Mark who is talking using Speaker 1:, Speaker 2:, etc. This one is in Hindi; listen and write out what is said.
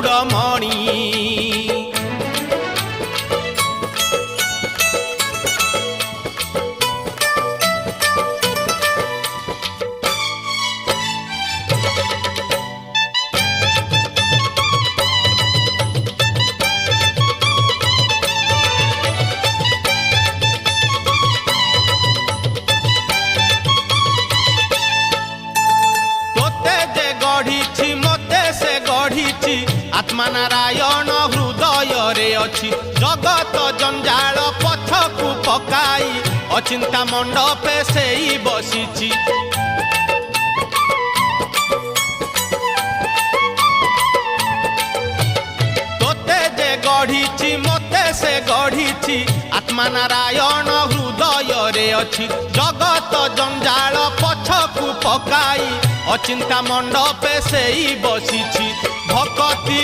Speaker 1: शिरोमणि। आत्मा नारायण हृदय रे अछि जगत जंजाल पथकु पकाई अचिंता मंडपे सेई बसिछि। तोते जे गढ़िछि मते से गढ़िछि आत्मा नारायण हृदय रे अछि जगत जंजाल पछकु पकाई अचिंता मंडपे सेई बसिछि। भक्ति